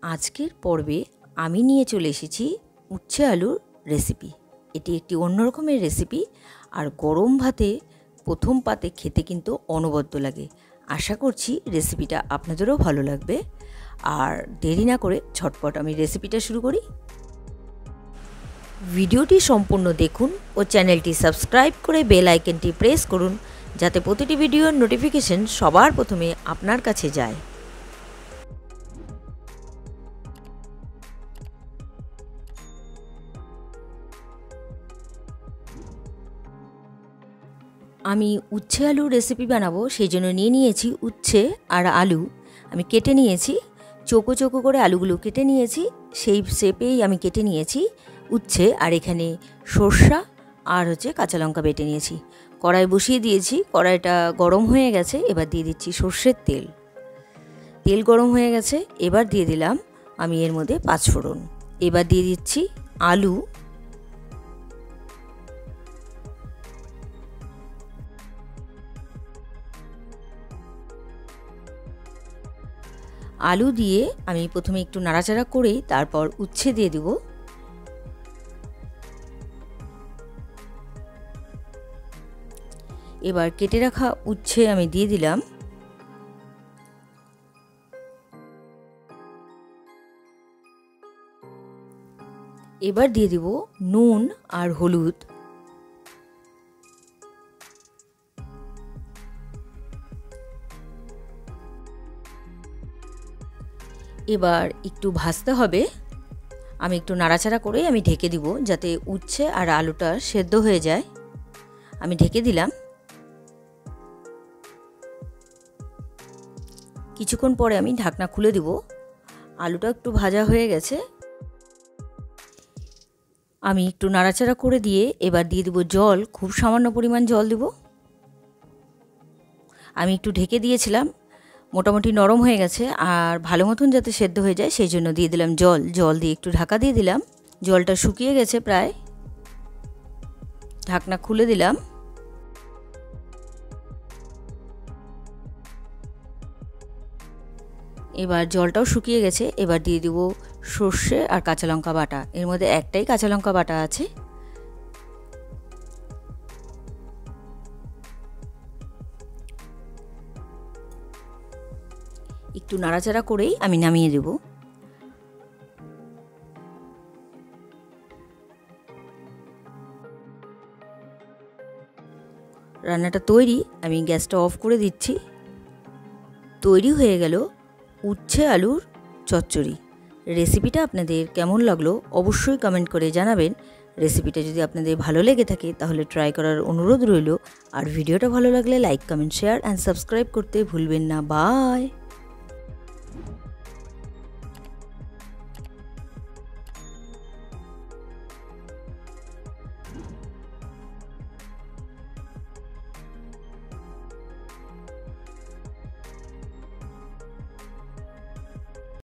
আজকের পর্বে আমি নিয়ে চলে এসেছি উচ্ছে আলুর রেসিপি। এটি একটি অন্য রকমের রেসিপি আর গরম ভাতে প্রথম পাতে খেতে কিন্তু অনবদ্য লাগে। আশা করছি রেসিপিটা আপনাদেরও ভালো লাগবে। আর দেরি না করে ঝটপট আমি রেসিপিটা শুরু করি। ভিডিওটি সম্পূর্ণ দেখুন ও চ্যানেলটি সাবস্ক্রাইব করে বেল আইকনটি প্রেস করুন, যাতে প্রতিটি ভিডিওর নোটিফিকেশন সবার প্রথমে আপনার কাছে যায়। আমি উচ্ছে আলু রেসিপি বানাবো, সেই জন্য নিয়ে নিয়েছি উচ্ছে আর আলু। আমি কেটে নিয়েছি, চৌকো চৌকো করে আলুগুলো কেটে নিয়েছি, সেই শেপেই আমি কেটে নিয়েছি উচ্ছে। আর এখানে সর্ষা আর কাঁচা লঙ্কা বেটে নিয়েছি। কড়াই বসিয়ে দিয়েছি, কড়াইটা গরম হয়ে গেছে। এবার দিয়ে দিচ্ছি সর্ষের তেল। তেল গরম হয়ে গেছে, এবার দিয়ে দিলাম আমি এর মধ্যে পাঁচফোড়ন। এবার দিয়ে দিচ্ছি আলু। আলু দিয়ে আমি প্রথমে একটু নাড়াচাড়া করেই তারপর উচ্ছে দিয়ে দেব। এবার কেটে রাখা উচ্ছে আমি দিয়ে দিলাম। এবার দিয়ে দেব নুন আর হলুদ। এবার একটু ভাজতে হবে। আমি একটু নাড়াচাড়া করে আমি ঢেকে দিব, যাতে উচ্ছে আর আলুটা সেদ্ধ হয়ে যায়। আমি ঢেকে দিলাম। কিছুক্ষণ পরে আমি ঢাকনা খুলে দিব। আলুটা একটু ভাজা হয়ে গেছে। আমি একটু নাড়াচাড়া করে দিয়ে এবার দিয়ে দেব জল, খুব সামান্য পরিমাণ জল দেব। আমি একটু ঢেকে দিয়েছিলাম, মোটামুটি নরম হয়ে গেছে আর ভালো মতন যাতে সেদ্ধ হয়ে যায় সেই জন্য দিয়ে দিলাম জল। জল দিয়ে একটু ঢাকা দিয়ে দিলাম। জলটা শুকিয়ে গেছে প্রায়। ঢাকনা খুলে দিলাম। এবার জলটাও শুকিয়ে গেছে। এবার দিয়ে দেব সর্ষে আর কাঁচা লঙ্কা বাটা। এর মধ্যে একটাই কাঁচা লঙ্কা বাটা আছে। একটু নাড়াচাড়া করেই আমি নামিয়ে দেব। রান্নাটা তৈরি, আমি গ্যাসটা অফ করে দিচ্ছি। তৈরি হয়ে গেল উচ্ছে আলুর চচ্চড়ি। রেসিপিটা আপনাদের কেমন লাগলো অবশ্যই কমেন্ট করে জানাবেন। রেসিপিটা যদি আপনাদের ভালো লেগে থাকে তাহলে ট্রাই করার অনুরোধ রইল। আর ভিডিওটা ভালো লাগলে like, comment, share and subscribe করতে ভুলবেন না। বাই।